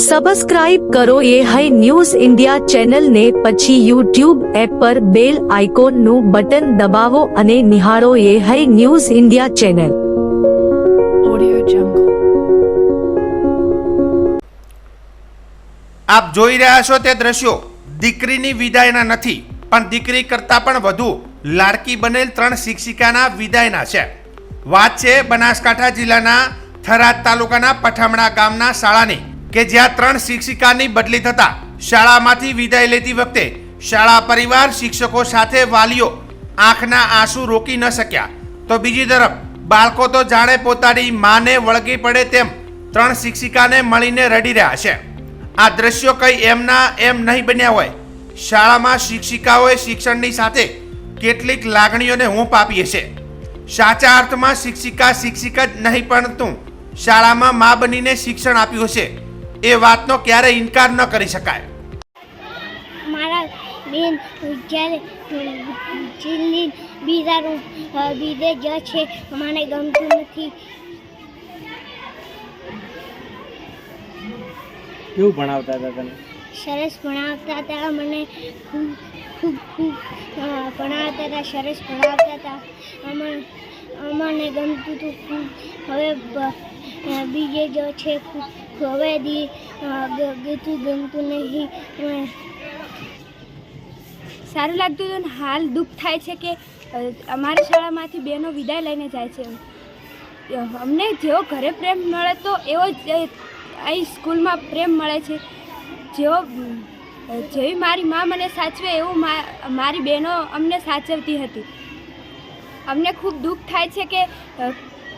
Subscribe કરો ये है न्यूज़ इंडिया चैनल ने પછી YouTube એપ પર બેલ આઇકોનનું બટન દબાવો અને નિહાળો ये है news India channel. Audio Jungle। આપ જોઈ રહ્યા છો તે દ્રશ્યો દીકરીની વિદાયના નથી પણ દીકરી કરતા પણ વધુ લાડકી બનેલ 3 શિક્ષિકાના વિદાયના છે। વાત છે બનાસકાંઠા જિલ્લાના થરાદ તાલુકાના પઠામણા ગામના શાળાની કે જ્યાં 3 શિક્ષિકાની બદલી થતા શાળામાંથી વિદાય લેતી વખતે શાળા પરિવાર શિક્ષકો સાથે વાલીઓ આંખના આંસુ રોકી ન શક્યા તો બીજી તરફ બાળકો તો જાણે પોતાની માને વળગી પડે તેમ 3 શિક્ષિકાને મળીને રડી રહ્યા છે। આ દ્રશ્યો કઈ એમના એમ નહીં બન્યા હોય। શાળામાં શિક્ષિકાઓએ શિક્ષણની સાથે કેટલીક લાગણીઓને હૂંફ આપી છે। સાચા અર્થમાં શિક્ષિકા શિક્ષિક જ નહીં પરંતુ શાળામાં મા બનીને શિક્ષણ આપ્યું છે એ વાતનો ક્યારે ઇનકાર ન કરી શકાય। મારા બેન જ્યારે જિલ્લી બીજાનું બીજે જ છે મને ગમતું નથી। કેવું ભણાવતા હતા તને? સરસ ભણાવતા હતા, મને ખૂબ ખૂબ ખૂબ ભણાવતા હતા, સરસ ભણાવતા હતા, અમને ગમતું હતું ખૂબ। હવે બીજે જ છે હવે ગમતું નહીં। સારું લાગતું હતું ને હાલ દુઃખ થાય છે કે અમારી શાળામાંથી બહેનો વિદાય લઈને જાય છે। અમને જેવો ઘરે પ્રેમ મળે તો એવો જ અહીં સ્કૂલમાં પ્રેમ મળે છે। જેવી મારી મા મને સાચવે એવું મારી બહેનો અમને સાચવતી હતી। અમને ખૂબ દુઃખ થાય છે કે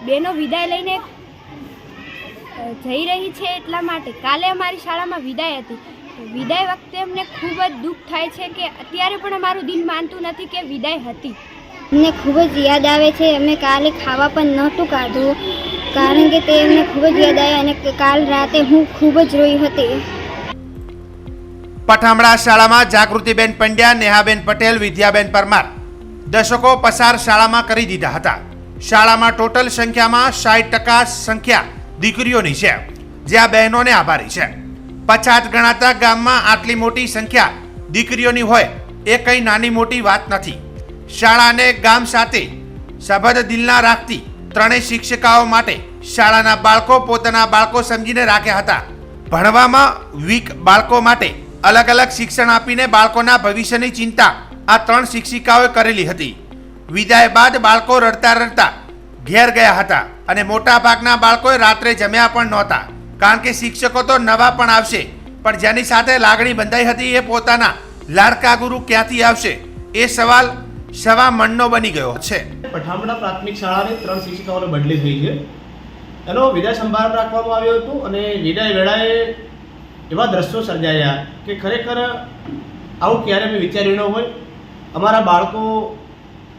બહેનો વિદાય લઈને જઈ રહી છે એટલા માટે। કાલે અમારી શાળામાં વિદાય હતી। વિદાય વખતે અમને ખૂબ જ દુઃખ થાય છે કે અત્યારે પણ અમારું દિલ માનતું નથી કે વિદાય હતી। અમને ખૂબ જ યાદ આવે છે। અમે કાલે ખાવા પણ નહોતું કાઢવું કારણ કે તે અમને ખૂબ જ યાદ આવે અને કાલ રાતે હું ખૂબ જ રોઈ હતી। પઠામડા શાળામાં જાગૃતિબેન પંડ્યા, નેહાબેન પટેલ, વિદ્યાબેન પરમાર દશકો પસાર શાળામાં કરી દીધા હતા। શાળામાં ટોટલ સંખ્યામાં 60% સંખ્યા દીકરીઓની છે જ્યાં બહેનોને આભારી છે। 50 ગણાતા ગામમાં આટલી મોટી સંખ્યા દીકરીઓની હોય એ કંઈ નાની મોટી વાત નથી। શાળાને ગામ સાથે સબંધ દિલના રાખતી 3 શિક્ષિકાઓ માટે શાળાના બાળકો પોતાના બાળકો સમજીને રાખ્યા હતા। ભણવામાં વીક બાળકો માટે અલગ અલગ શિક્ષણ આપીને બાળકોના ભવિષ્યની ચિંતા આ 3 શિક્ષિકાઓએ કરેલી હતી। વિદાય બાદ બાળકો રડતા રડતા ઘેર ગયા હતા અને મોટા ભાગના બાળકોએ રાત્રે જમ્યા પણ નહોતા કારણ કે શિક્ષકો તો નવા પણ આવશે પણ જેની સાથે લાગણી બંધાઈ હતી એ પોતાના લાડકા ગુરુ ક્યાંથી આવશે એ સવાલ સવા મનનો બની ગયો છે। પઠામડા પ્રાથમિક શાળાની 3 શિક્ષિકાઓને બદલી થઈ છે। એનો વિદાય સંભાળ રાખવામાં આવ્યો હતો અને વિદાય વેળાએ એવા દ્રશ્યો સર્જાયા કે ખરેખર આવું ક્યારે મેં વિચાર્યું ન હોય। અમારા બાળકો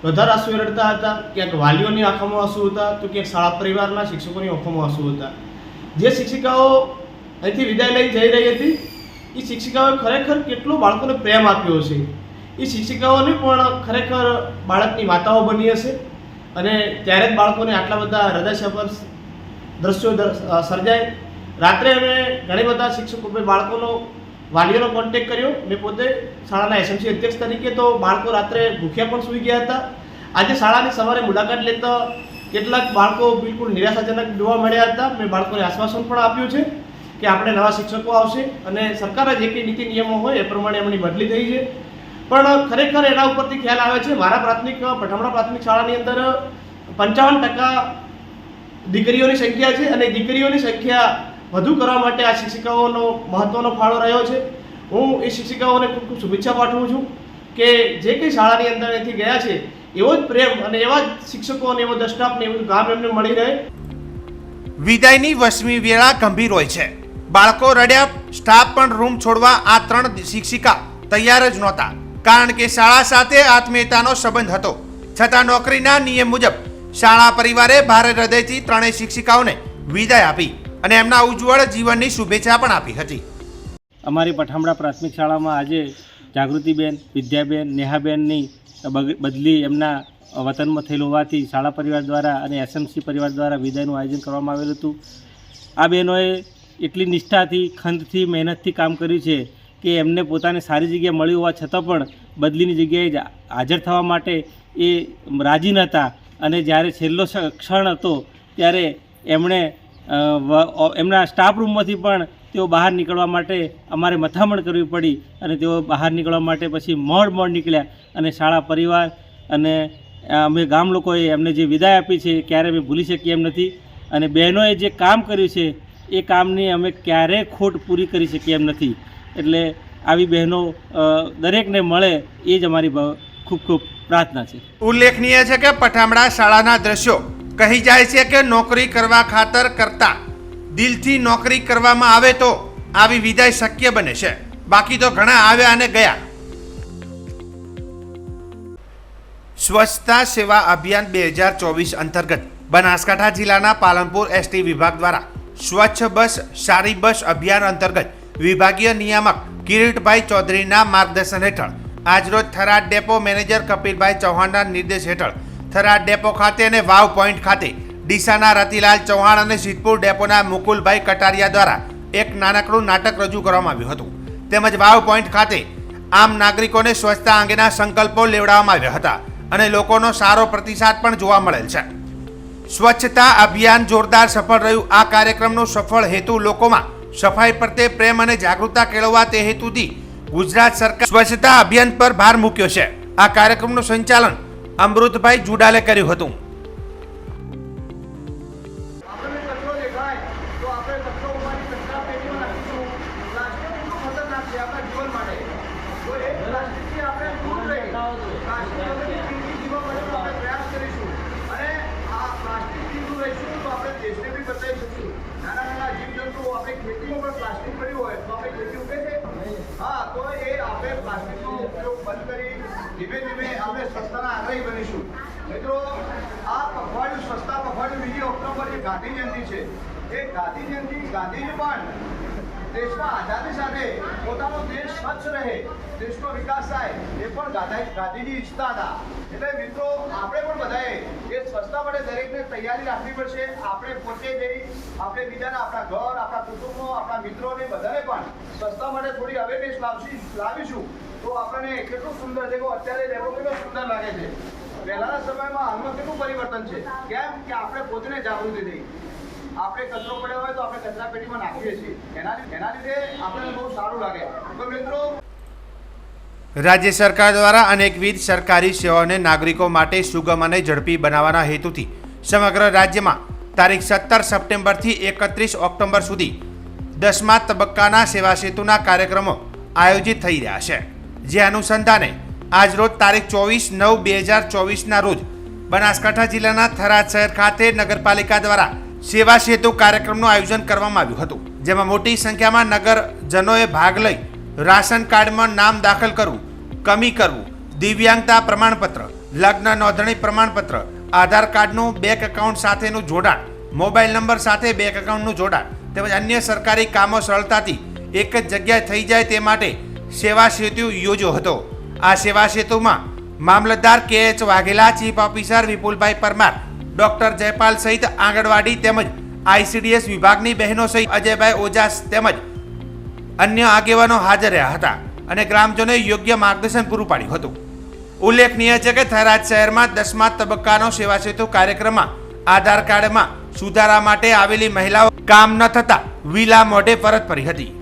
વધારે આંસુ રડતા હતા, ક્યાંક વાલીઓની આંખોમાં આંસુ હતા તો ક્યાંક શાળા પરિવારના શિક્ષકોની આંખોમાં આંસુ હતા। જે શિક્ષિકાઓ અહીંથી વિદાય લઈ જઈ રહી હતી એ શિક્ષિકાઓએ ખરેખર કેટલો બાળકોને પ્રેમ આપ્યો છે। એ શિક્ષિકાઓને પણ ખરેખર બાળકની માતાઓ બની હશે અને ત્યારે જ બાળકોને આટલા બધા હૃદયસ્પર્શી દ્રશ્યો સર્જાય। રાત્રે અમે ઘણી બધા શિક્ષકો બાળકોનો વાલીઓનો કોન્ટેક્ટ કર્યો। મેં પોતે શાળાના એસએમસી અધ્યક્ષ તરીકે તો બાળકો રાત્રે ભૂખ્યા પણ સૂઈ ગયા હતા। આજે શાળાની સવારે મુલાકાત લેતા કેટલાક બાળકો બિલકુલ નિરાશાજનક જોવા મળ્યા હતા। મેં બાળકોને આશ્વાસન પણ આપ્યું છે કે આપણે નવા શિક્ષકો આવશે અને સરકારે જે કંઈ નીતિ નિયમો હોય એ પ્રમાણે એમની બદલી થઈ છે। પણ ખરેખર એના ઉપરથી ખ્યાલ આવે છે મારા પઠામડા પ્રાથમિક શાળાની અંદર 55% દીકરીઓની સંખ્યા છે અને દીકરીઓની સંખ્યા વધુ કરવા માટે આ શિક્ષિકાઓનો મહત્વનો ફાળો રહ્યો છે। હું એ શિક્ષિકાઓને ખૂબ ખૂબ શુભેચ્છા પાઠવું છું કે જે કંઈ શાળાની અંદર અહીંથી ગયા છે એવો જ પ્રેમ અને એવા જ શિક્ષકો અને એવો સ્ટાફ ને એવું ગામ એમને મળી રહે। વિદાયની 8મી વેળા ગંભીર હોય છે। બાળકો રડ્યા, સ્ટાફ પણ રૂમ છોડવા આ 3 શિક્ષિકા તૈયાર જ નહોતા કારણ કે શાળા સાથે આત્મીયતાનો સંબંધ હતો। છતાં નોકરીના નિયમ મુજબ શાળા પરિવારે ભારે હૃદયથી 3 શિક્ષિકાઓને વિદાય આપી અને એમના ઉજ્જવળ જીવનની શુભેચ્છા પણ આપી હતી। અમારી પઠામડા પ્રાથમિક શાળામાં આજે જાગૃતિબેન, વિદ્યાબેન, નેહાબેનની બદલી એમના વતનમાં થયેલ હોવાથી શાળા પરિવાર દ્વારા અને એસએમસી પરિવાર દ્વારા વિદાયનું આયોજન કરવામાં આવેલું હતું। આ બહેનોએ એટલી નિષ્ઠાથી, ખંતથી, મહેનતથી કામ કર્યું છે કે એમને પોતાને સારી જગ્યા મળી હોવા છતાં પણ બદલીની જગ્યાએ હાજર થવા માટે એ રાજી નહોતા. અને જ્યારે છેલ્લો ક્ષણ હતો ત્યારે એમણે એમના સ્ટાફ રૂમમાંથી પણ તેઓ બહાર નીકળવા માટે અમારે મથામણ કરવી પડી અને તેઓ બહાર નીકળવા માટે પછી મોડ નીકળ્યા. અને શાળા પરિવાર અને અમે ગામ લોકોએ એમને જે વિદાય આપી છે એ ક્યારેય અમે ભૂલી શકીએ એમ નથી. અને બહેનોએ જે કામ કર્યું છે એ કામની અમે ક્યારેય ખોટ પૂરી કરી શકીએ એમ નથી. એટલે આવી બહેનો દરેકને મળે એ જ અમારી ખૂબ ખૂબ પ્રાર્થના છે. ઉલ્લેખનીય છે કે પઠામડા શાળાના દ્રશ્યો કહી જાય છે કે નોકરી કરવા ખાતર કરતા દિલથી નોકરી કરવામાં આવે તો આવી વિદાય શક્ય બને છે, બાકી તો ઘણા આવ્યા અને ગયા. સ્વચ્છતા સેવા અભિયાન 2024 અંતર્ગત બનાસકાંઠા જિલ્લાના પાલનપુર એસટી વિભાગ દ્વારા સ્વચ્છ બસ સારી બસ અભિયાન અંતર્ગત વિભાગીય નિયામક કિરીટભાઈ ચૌધરીના માર્ગદર્શન હેઠળ આજરોજ થરાદ ડેપો મેનેજર કપિલભાઈ ચૌહાણના નિર્દેશ હેઠળ થરાદ ડેપો ખાતે અને વાવ પોઈન્ટ ખાતે ડીસાના રતિલાલ ચૌહાણ અને સિદ્ધપુર ડેપોના મુકુલભાઈ કટારિયા દ્વારા એક નાનકડું નાટક રજૂ કરવામાં આવ્યું હતું. તેમજ વાવ પોઈન્ટ ખાતે આમ નાગરિકોને સ્વચ્છતા અંગેના સંકલ્પો લેવડાવવામાં આવ્યા હતા અને લોકોનો સારો પ્રતિસાદ પણ જોવા મળેલ છે. સ્વચ્છતા અભિયાન જોરદાર સફળ રહ્યું. આ કાર્યક્રમનો સફળ હેતુ લોકોમાં સફાઈ પ્રત્યે પ્રેમ અને જાગૃતતા કેળવવા તે હેતુથી ગુજરાત સરકાર સ્વચ્છતા અભિયાન પર ભાર મૂક્યો છે. આ કાર્યક્રમનું સંચાલન અમૃતભાઈ જુડાલે કર્યું હતું. ધીમે ધીમે આપણે સ્વચ્છતાના આગ્રહી બનીશું. મિત્રો, આ પખવાડિયું સ્વચ્છતા પખવાડિયું 2 ઓક્ટોબર જે ગાંધી જયંતિ છે, એ ગાંધી જયંતિ ગાંધીજી પણ દેશમાં આઝાદી સાથે પોતાનો દેશ સ્વચ્છ રહે, દેશનો વિકાસ થાય એ પણ ગાંધીજી ઈચ્છતા હતા. એટલે મિત્રો, આપણે પણ બધાએ એ સ્વચ્છતા માટે દરેકને તૈયારી રાખવી પડશે. આપણે પોતે જઈ આપણે બીજાના આપણા ઘર, આપણા કુટુંબો, આપણા મિત્રોને બધાને પણ સ્વચ્છતા માટે થોડી અવેરનેસ લાવીશું તો આપણને કેટલું સુંદર દેખો. અત્યારે દેખો કેટલો સુંદર લાગે છે. પહેલાના સમયમાં હાલમાં કેટલું પરિવર્તન છે. કેમ કે આપણે પોતાને જાગૃતિ થઈ. આપણે કચરો પડ્યો હોય તો આપણે કચરા પેટીમાં નાખીએ છીએ. એના લીધે આપણને બહુ સારું લાગે. તો મિત્રો, રાજ્ય સરકાર દ્વારા અનેકવિધ સરકારી સેવાઓને નાગરિકો માટે સુગમ અને ઝડપી બનાવવાના હેતુથી સમગ્ર રાજ્યમાં તારીખ 17 સપ્ટેમ્બરથી 31 ઓક્ટોબર સુધી 10મા તબક્કાના સેવા સેતુના કાર્યક્રમો આયોજિત થઈ રહ્યા છે. જે અનુસંધાને આજરોજ તારીખ 24/9/2024ના રોજ બનાસકાંઠા જિલ્લાના થરાદ શહેર ખાતે નગરપાલિકા દ્વારા સેવા સેતુ કાર્યક્રમનું આયોજન કરવામાં આવ્યું હતું. જેમાં મોટી સંખ્યામાં નગરજનોએ ભાગ લઈ રાશન કાર્ડમાં નામ દાખલ કરવું, કમી કરવું, દિવ્યાંગતા પ્રમાણપત્ર, લગ્ન નોંધણી પ્રમાણપત્ર, આધાર કાર્ડનું બેંક એકાઉન્ટ સાથેનું જોડાણ, મોબાઈલ નંબર સાથે બેંક એકાઉન્ટનું જોડાણ તેમજ અન્ય સરકારી કામો સરળતાથી એક જ જગ્યાએ થઈ જાય તે માટે સેવા સેતુ યોજ્યો હતો. આ સેવા સેતુમાં મામલતદાર KH વાઘેલા, ચીફ ઓફિસર વિપુલભાઈ પરમાર, ડોક્ટર જયપાલ સહિત આંગણવાડી તેમજ ICDS વિભાગની બહેનો સહિત અજયભાઈ ઓજાસ તેમજ અન્ય આગેવાનો હાજર રહ્યા હતા અને ગ્રામજનોએ યોગ્ય માર્ગદર્શન પૂરું પાડ્યું હતું. ઉલ્લેખનીય છે કે થરાદ શહેરમાં 10મા તબક્કાનો સેવા સેતુ કાર્યક્રમમાં આધાર કાર્ડમાં સુધારા માટે આવેલી મહિલાઓ કામ ન થતા વિલા મોઢે પરત ફરી હતી.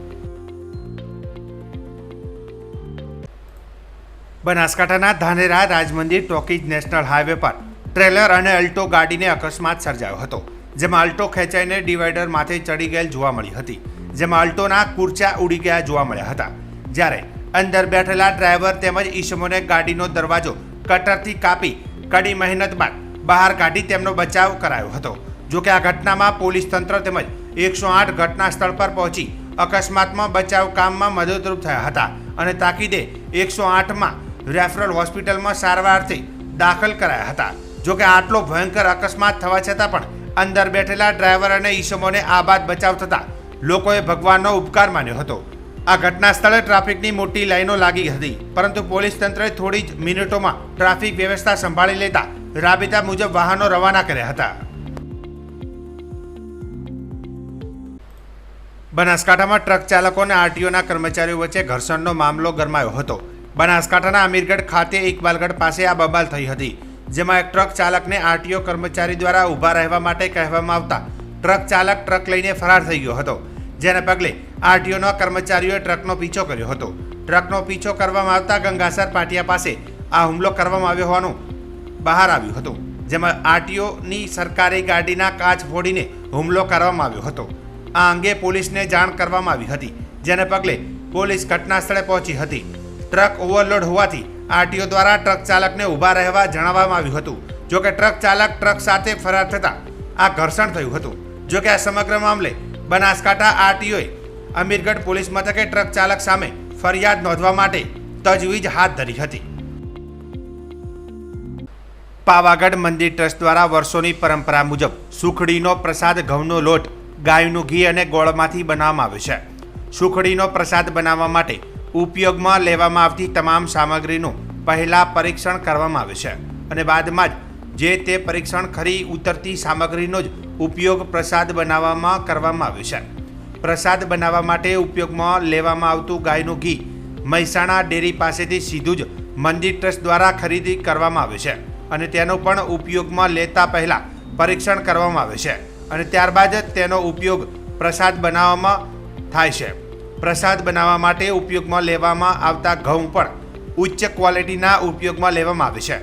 બનાસકાંઠાના Dhanera Rajmandir talkies national highway પર ટ્રેલર અને અલ્ટો ગાડીને અકસ્માત સર્જાયો હતો. જેમાં અલ્ટો ખેંચાઈને ડિવાઈડર માથે ચડી ગયેલ જોવા મળી હતી. જેમાં અલ્ટોના કુર્ચા ઉડી ગયા જોવા મળ્યા હતા. જ્યારે અંદર બેઠેલા ડ્રાઈવર તેમજ ઈસમોને ગાડીનો દરવાજો કટરથી કાપી કડી મહેનત બાદ બહાર કાઢી તેમનો બચાવ કરાયો હતો. જોકે આ ઘટનામાં પોલીસ તંત્ર તેમજ 108 ઘટના સ્થળ પર પહોંચી અકસ્માતમાં બચાવ કામમાં મદદરૂપ થયા હતા અને તાકીદે 108માં રેફરલ હોસ્પિટલમાં સારવારથી દાખલ કરાયા હતા. જોકે આટલો ભયંકર અકસ્માત થવા છતાં પણ અંદર બેઠેલા ડ્રાઈવર અને ઈસમોને આ બાદ બચાવ થતા લોકોએ ભગવાનનો ઉપકાર માન્યો હતો. આ ઘટના સ્થળે ટ્રાફિકની મોટી લાઈનો લાગી હતી, પરંતુ પોલીસ તંત્રએ થોડી જ મિનિટોમાં ટ્રાફિક વ્યવસ્થા સંભાળી લેતા રાબેતા મુજબ વાહનો રવાના કર્યા હતા. બનાસકાંઠામાં ટ્રક ચાલકો અને આરટીઓના કર્મચારીઓ વચ્ચે ઘર્ષણનો મામલો ગરમાયો હતો. બનાસકાંઠાના અમીરગઢ ખાતે ઇકબાલગઢ પાસે આ બબાલ થઈ હતી, જેમાં એક ટ્રક ચાલકને આરટીઓ કર્મચારી દ્વારા ઊભા રહેવા માટે કહેવામાં આવતા ટ્રક ચાલક ટ્રક લઈને ફરાર થઈ ગયો હતો. જેને પગલે આરટીઓના કર્મચારીઓએ ટ્રકનો પીછો કર્યો હતો. ટ્રકનો પીછો કરવામાં આવતા ગંગાસર પાટિયા પાસે આ હુમલો કરવામાં આવ્યો હોવાનું બહાર આવ્યું હતું, જેમાં આરટીઓની સરકારી ગાડીના કાચ ફોડીને હુમલો કરવામાં આવ્યો હતો. આ અંગે પોલીસને જાણ કરવામાં આવી હતી, જેને પગલે પોલીસ ઘટના સ્થળે પહોંચી હતી. ટ્રક ઓવરલોડ હોવાથી આરટીઓ દ્વારા ટ્રક ચાલકને ઊભા રહેવા જણાવવામાં આવ્યું હતું. જોકે ટ્રક ચાલક ટ્રક સાથે ફરાર થતાં આ ઘર્ષણ થયું હતું. જોકે આ સમગ્ર મામલે બનાસકાંઠા આરટીઓએ અમીરગઢ પોલીસ મથકે ટ્રક ચાલક સામે ફરિયાદ નોંધવા માટે તજવીજ હાથ ધરી હતી. પાવાગઢ મંદિર ટ્રસ્ટ દ્વારા વર્ષોની પરંપરા મુજબ સુખડીનો પ્રસાદ ઘઉંનો લોટ, ગાયનું ઘી અને ગોળમાંથી બનાવવામાં આવે છે. સુખડીનો પ્રસાદ બનાવવા માટે ઉપયોગમાં લેવામાં આવતી તમામ સામગ્રીનું પહેલાં પરીક્ષણ કરવામાં આવે છે અને બાદમાં જ જે તે પરીક્ષણ ખરી ઉતરતી સામગ્રીનો જ ઉપયોગ પ્રસાદ બનાવવામાં કરવામાં આવે છે. પ્રસાદ બનાવવા માટે ઉપયોગમાં લેવામાં આવતું ગાયનું ઘી મહેસાણા ડેરી પાસેથી સીધું જ મંદિર ટ્રસ્ટ દ્વારા ખરીદી કરવામાં આવે છે અને તેનો પણ ઉપયોગમાં લેતા પહેલાં પરીક્ષણ કરવામાં આવે છે અને ત્યારબાદ જ તેનો ઉપયોગ પ્રસાદ બનાવવામાં થાય છે. પ્રસાદ બનાવવા માટે ઉપયોગમાં લેવામાં આવતા ઘઉં પણ ઉચ્ચ ક્વોલિટીના ઉપયોગમાં લેવામાં આવે છે.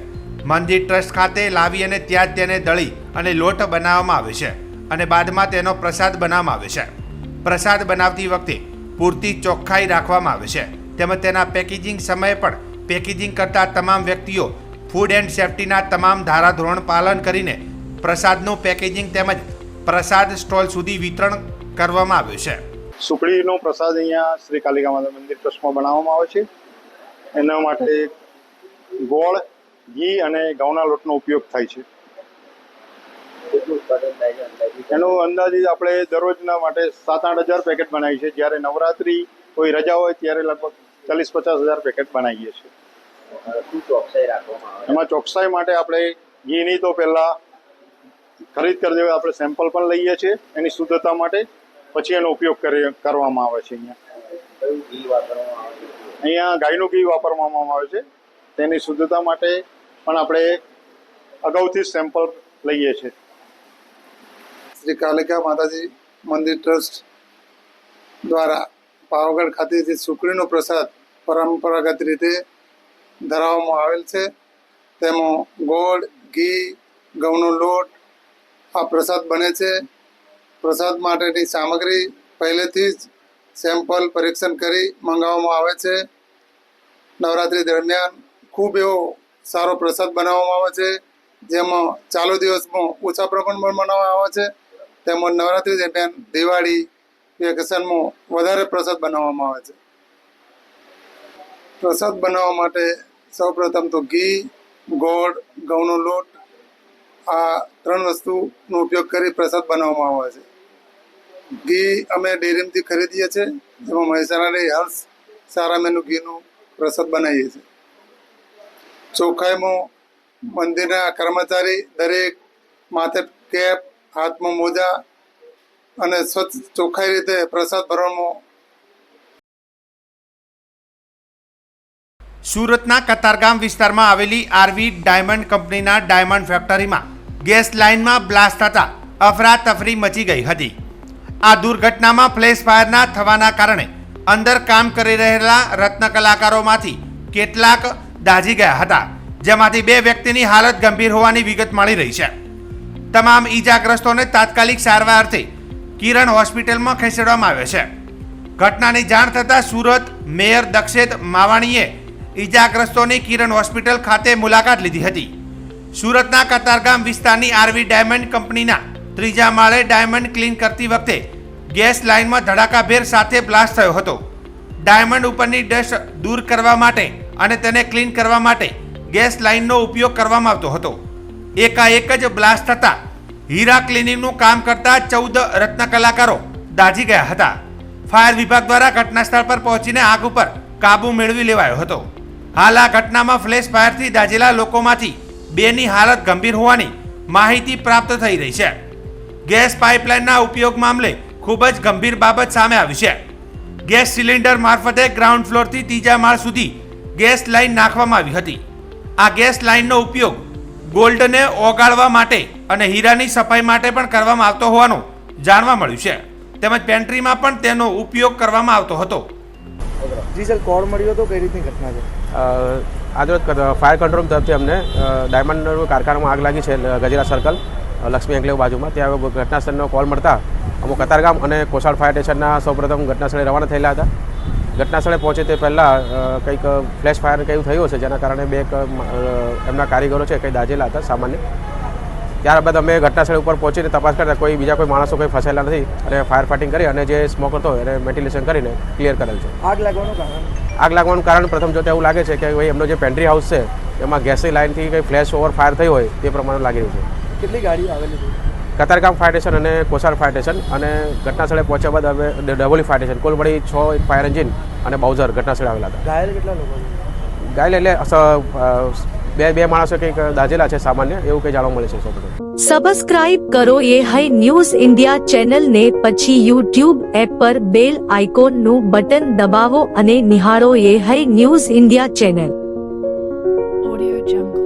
મંદિર ટ્રસ્ટ ખાતે લાવી અને ત્યાં જ તેને દળી અને લોટ બનાવવામાં આવે છે અને બાદમાં તેનો પ્રસાદ બનાવવામાં આવે છે. પ્રસાદ બનાવતી વખતે પૂરતી ચોખ્ખાઈ રાખવામાં આવે છે તેમજ તેના પેકેજિંગ સમયે પણ પેકેજિંગ કરતા તમામ વ્યક્તિઓ ફૂડ એન્ડ સેફ્ટીના તમામ ધારાધોરણ પાલન કરીને પ્રસાદનું પેકેજિંગ તેમજ પ્રસાદ સ્ટોલ સુધી વિતરણ કરવામાં આવ્યું છે. સુખડીનો પ્રસાદ અહીંયા શ્રી કાલિકા માતા મંદિર ટ્રસ્ટમાં બનાવવામાં આવે છે. એના માટે ગોળ, ઘી અને ઘઉંના લોટનો ઉપયોગ થાય છે. એનો અંદાજિત આપણે દરરોજના માટે 7-8 હજાર પેકેટ બનાવીએ છીએ. જ્યારે નવરાત્રી કોઈ રજા હોય ત્યારે લગભગ 40-50 હજાર પેકેટ બનાવીએ છીએ. એમાં ચોકસાઈ માટે આપણે ઘીની તો પહેલાં ખરીદ કરી દેવા આપણે સેમ્પલ પણ લઈએ છીએ એની શુદ્ધતા માટે, પછી એનો ઉપયોગ કરવામાં આવે છે. અહીંયા ગાયનું ઘી વાપરવામાં આવે છે. તેની શુદ્ધતા માટે પણ આપણે અગાઉથી સેમ્પલ લઈએ છીએ. શ્રી કાલિકા માતાજી મંદિર ટ્રસ્ટ દ્વારા પાવાગઢ ખાતેથી સુખડીનો પ્રસાદ પરંપરાગત રીતે ધરાવવામાં આવેલ છે. તેમાં ગોળ, ઘી, ઘઉંનો લોટ આ પ્રસાદ બને છે. પ્રસાદ માટેની સામગ્રી પહેલેથી જ સેમ્પલ પરીક્ષણ કરી મંગાવવામાં આવે છે. નવરાત્રિ દરમિયાન ખૂબ એવો સારો પ્રસાદ બનાવવામાં આવે છે, જેમાં ચાલુ દિવસમાં ઓછા પ્રમાણમાં બનાવવામાં આવે છે. તેમજ નવરાત્રિ દરમિયાન દિવાળી વેકેશનમાં વધારે પ્રસાદ બનાવવામાં આવે છે. પ્રસાદ બનાવવા માટે સૌપ્રથમ તો ઘી, ગોળ, ઘઉંનો લોટ આ 3 વસ્તુનો ઉપયોગ કરી પ્રસાદ બનાવવામાં આવે છે. ઘી અમે ડેરીમાંથી ખરીદીએ છીએ, એમાં મહેસાણાની હર્ષ સારામેનું ઘીનું પ્રસાદ બનાવીએ છીએ. ચોખ્ખાઈમાં મંદિરના કર્મચારી દરેક માથે કેપ, હાથમાં મોજા અને સ્વચ્છ ચોખ્ખાઈ રીતે પ્રસાદ ભરવામાં. સુરતના કતારગામ વિસ્તારમાં આવેલી આરવી ડાયમંડ કંપનીના ડાયમંડ ફેક્ટરીમાં ગેસ લાઇનમાં બ્લાસ્ટ થતાં અફરાતફરી મચી ગઈ હતી. આ દુર્ઘટનામાં ફ્લેશ ફાયરના થવાના કારણે અંદર કામ કરી રહેલા રત્ન કલાકારોમાંથી કેટલાક દાઝી ગયા હતા, જેમાંથી 2 વ્યક્તિની હાલત ગંભીર હોવાની વિગત મળી રહી છે. તમામ ઈજાગ્રસ્તોને તાત્કાલિક સારવાર અર્થે કિરણ હોસ્પિટલમાં ખસેડવામાં આવ્યા છે. ઘટનાની જાણ થતાં સુરત મેયર દક્ષેત માવાણીએ ઈજાગ્રસ્તોની કિરણ હોસ્પિટલ ખાતે મુલાકાત લીધી હતી. સુરતના કતારગામ વિસ્તારની આરવી ડાયમંડ કંપનીના 3જા માળે ડાયમંડ ક્લીન કરતી વખતે ગેસ લાઇનમાં ધડાકાભેર સાથે બ્લાસ્ટ થયો હતો. ડાયમંડ ઉપરની ડસ્ટ દૂર કરવા માટે અને તેને ક્લીન કરવા માટે ગેસ લાઇનનો ઉપયોગ કરવામાં આવતો હતો. એકાએક જ બ્લાસ્ટ થતાં હીરા ક્લિનિંગનું કામ કરતા 14 રત્ન કલાકારો દાઝી ગયા હતા. ફાયર વિભાગ દ્વારા ઘટના સ્થળ પર પહોંચીને આગ ઉપર કાબુ મેળવી લેવાયો હતો. હાલ આ ઘટનામાં ફ્લેશ ફાયરથી દાઝેલા લોકોમાંથી 2ની હાલત ગંભીર હોવાની માહિતી પ્રાપ્ત થઈ રહી છે. ગેસ પાઇપલાઇનના ઉપયોગ મામલે ખૂબ જ ગંભીર બાબત સામે આવી છે. ગેસ સિલિન્ડર મારફતે ગ્રાઉન્ડ ફ્લોરથી ત્રીજા માળ સુધી ગેસ લાઇન નાખવામાં આવી હતી. આ ગેસ લાઇનનો ઉપયોગ ગોલ્ડને ઓગાળવા માટે અને હીરાની સફાઈ માટે પણ કરવામાં આવતો હોવાનું જાણવા મળ્યું છે. તેમજ પેન્ટ્રીમાં પણ તેનો ઉપયોગ કરવામાં આવતો હતો. જી સર, કોલ મળ્યો હતો, કઈ રીતની ઘટના છે? આજરોજ ફાયર કંટ્રોલ તરફથી અમને ડાયમંડ કારખાનામાં આગ લાગી છે ગજેરા સર્કલ લક્ષ્મી એન્કલેવ બાજુમાં. ત્યાં ઘટના સ્થળનો કોલ મળતા અમુક કતારગામ અને કોસાડ ફાયર સ્ટેશનના સૌપ્રથમ ઘટના સ્થળે રવાના થયેલા હતા. ઘટના સ્થળે પહોંચે તે પહેલાં કંઈક ફ્લેશ ફાયર કંઈ થયું છે, જેના કારણે બે એમના કારીગરો છે કંઈ દાઝેલા હતા સામાન્ય. ત્યારબાદ અમે ઘટના સ્થળ ઉપર પહોંચીને તપાસ કરતા બીજા કોઈ માણસો કંઈ ફસાયેલા નથી અને ફાયર ફાઇટિંગ કરી અને જે સ્મોક હતો એને વેન્ટિલેશન કરીને ક્લિયર કરેલ છે. આગ લાગવાનું કારણ? આગ લાગવાનું કારણ પ્રથમ જોતા એવું લાગે છે કે ભાઈ એમનો જે પેન્ટ્રી હાઉસ છે એમાં ગેસની લાઇનથી કંઈ ફ્લેશ ઓવર ફાયર થઈ હોય તે પ્રમાણે લાગી રહ્યું છે. કેટલી ગાડીઓ આવેલી છે? કતારગામ ફાયર સ્ટેશન અને કોસાડ ફાયર સ્ટેશન અને ઘટના સ્થળે પહોંચ્યા બાદ હવે ડબોલી ફાયર સ્ટેશન કુલ મળી 6 ફાયર એન્જિન અને બાઉઝર ઘટના સ્થળે આવેલા હતા. ઘાયલ કેટલા લોકો છે? ઘાયલ એટલે બે માણસો કંઈક દાઝેલા છે સામાન્ય, એવું કંઈ જાણવા મળે છે. સબસ્ક્રાઇબ કરો ये है न्यूज इंडिया चैनल ने પછી YouTube એપ પર બેલ આઇકોન નું બટન દબાવો અને નિહાળો ये है news India channel. Audio Jungle.